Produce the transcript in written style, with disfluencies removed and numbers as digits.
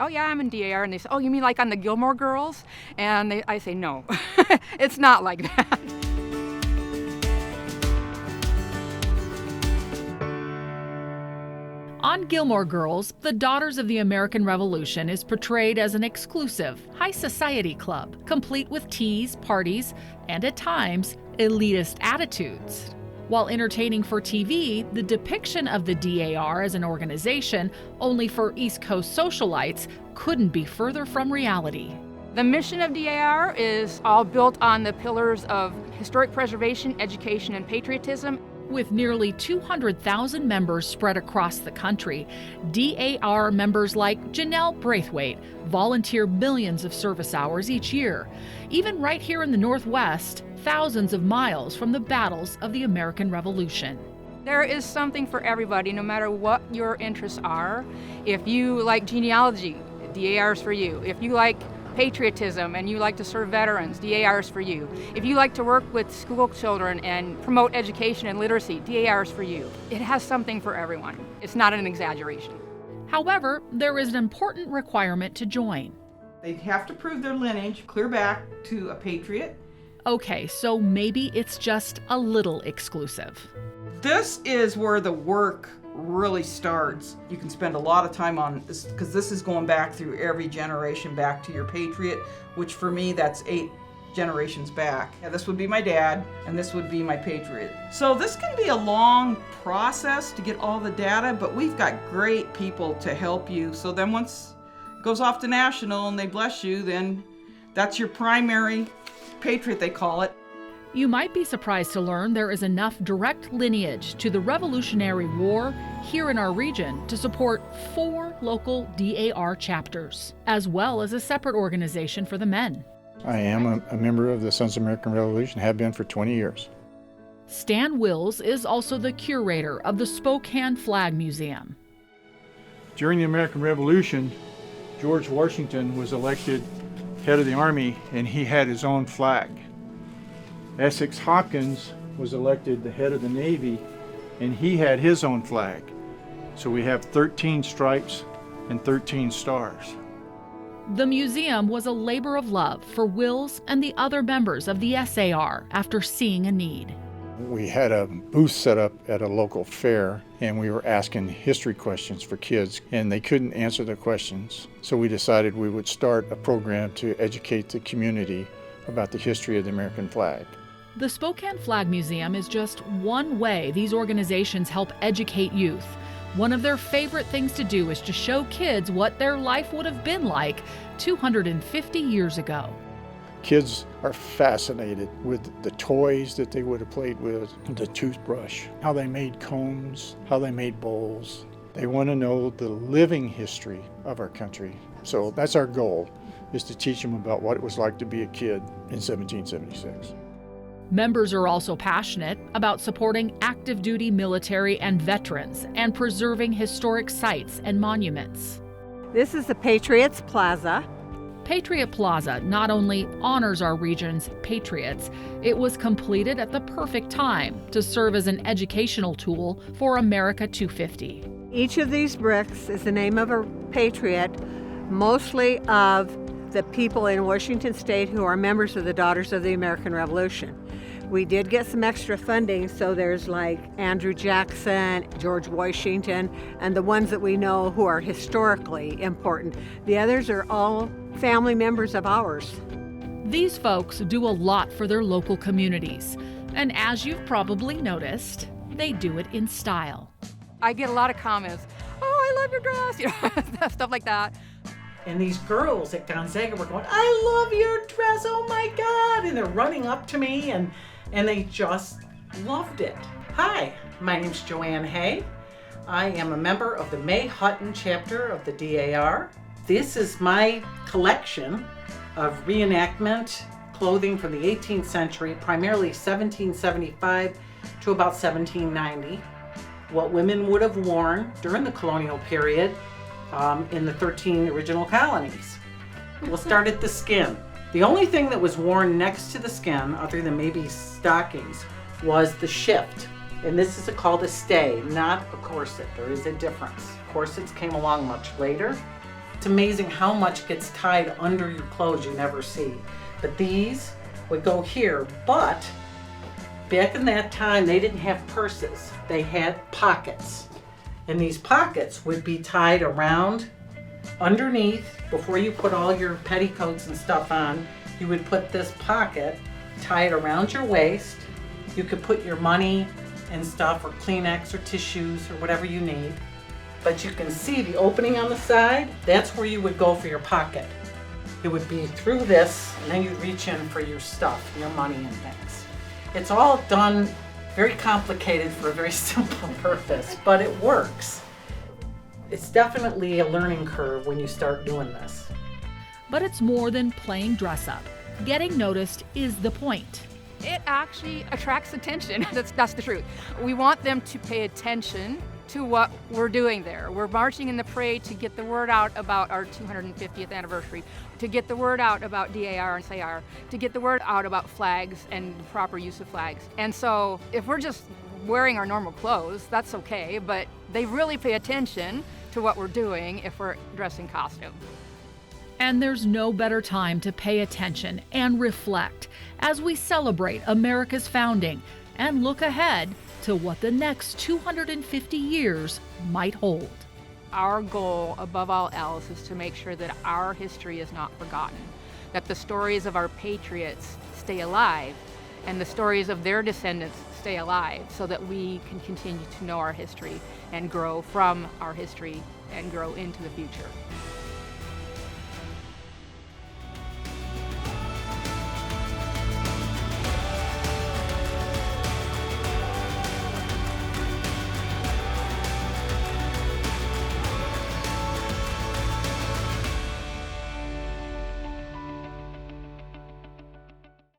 oh yeah, I'm in DAR. And they say, oh, you mean like on the Gilmore Girls? And I say, no, it's not like that. On Gilmore Girls, the Daughters of the American Revolution is portrayed as an exclusive, high society club, complete with teas, parties, and at times, elitist attitudes. While entertaining for TV, the depiction of the DAR as an organization only for East Coast socialites couldn't be further from reality. The mission of DAR is all built on the pillars of historic preservation, education, and patriotism. With nearly 200,000 members spread across the country, DAR members like Janelle Braithwaite volunteer millions of service hours each year. Even right here in the Northwest, thousands of miles from the battles of the American Revolution. There is something for everybody, no matter what your interests are. If you like genealogy, DAR is for you. If you like patriotism and you like to serve veterans, DAR is for you. If you like to work with school children and promote education and literacy, DAR is for you. It has something for everyone. It's not an exaggeration. However, there is an important requirement to join. They have to prove their lineage clear back to a patriot. Okay, so maybe it's just a little exclusive. This is where the work really starts. You can spend a lot of time on this because this is going back through every generation back to your patriot, which for me, that's 8 generations back. Yeah, this would be my dad, and this would be my patriot. So this can be a long process to get all the data, but we've got great people to help you. So then once it goes off to national and they bless you, then that's your primary patriot, they call it. You might be surprised to learn there is enough direct lineage to the Revolutionary War here in our region to support 4 local DAR chapters, as well as a separate organization for the men. I am a member of the Sons of American Revolution, have been for 20 years. Stan Wills is also the curator of the Spokane Flag Museum. During the American Revolution, George Washington was elected head of the Army, and he had his own flag. Essex Hopkins was elected the head of the Navy, and he had his own flag. So we have 13 stripes and 13 stars. The museum was a labor of love for Wills and the other members of the SAR after seeing a need. We had a booth set up at a local fair, and we were asking history questions for kids, and they couldn't answer the questions. So we decided we would start a program to educate the community about the history of the American flag. The Spokane Flag Museum is just one way these organizations help educate youth. One of their favorite things to do is to show kids what their life would have been like 250 years ago. Kids are fascinated with the toys that they would have played with, the toothbrush, how they made combs, how they made bowls. They want to know the living history of our country. So that's our goal, is to teach them about what it was like to be a kid in 1776. Members are also passionate about supporting active duty military and veterans and preserving historic sites and monuments. This is the Patriots Plaza. Patriot Plaza not only honors our region's patriots, it was completed at the perfect time to serve as an educational tool for America 250. Each of these bricks is the name of a patriot, mostly of the people in Washington State who are members of the Daughters of the American Revolution. We did get some extra funding, so there's like Andrew Jackson, George Washington, and the ones that we know who are historically important. The others are all family members of ours. These folks do a lot for their local communities, and as you've probably noticed, they do it in style. I get a lot of comments, oh, I love your dress, stuff like that. And these girls at Gonzaga were going, I love your dress, oh my God. And they're running up to me and they just loved it. Hi, my name's Joanne Hay. I am a member of the Hutton Chapter of the DAR. This is my collection of reenactment clothing from the 18th century, primarily 1775 to about 1790. What women would have worn during the colonial period in the 13 original colonies. We'll start at the skin. The only thing that was worn next to the skin, other than maybe stockings, was the shift. And this is called a stay, not a corset. There is a difference. Corsets came along much later. It's amazing how much gets tied under your clothes you never see. But these would go here, but back in that time, they didn't have purses. They had pockets. And these pockets would be tied around underneath. Before you put all your petticoats and stuff on, you would put this pocket, tie it around your waist. You could put your money and stuff, or Kleenex or tissues or whatever you need. But you can see the opening on the side. That's where you would go for your pocket. It would be through this, and then you'd reach in for your stuff, your money and things. It's all done very complicated for a very simple purpose, but it works. It's definitely a learning curve when you start doing this. But it's more than playing dress up. Getting noticed is the point. It actually attracts attention. That's the truth. We want them to pay attention to what we're doing there. We're marching in the parade to get the word out about our 250th anniversary, to get the word out about DAR and SAR, to get the word out about flags and the proper use of flags. And so if we're just wearing our normal clothes, that's okay, but they really pay attention to what we're doing if we're dressed in costume. And there's no better time to pay attention and reflect as we celebrate America's founding and look ahead to what the next 250 years might hold. Our goal, above all else, is to make sure that our history is not forgotten, that the stories of our patriots stay alive, and the stories of their descendants stay alive, so that we can continue to know our history and grow from our history and grow into the future.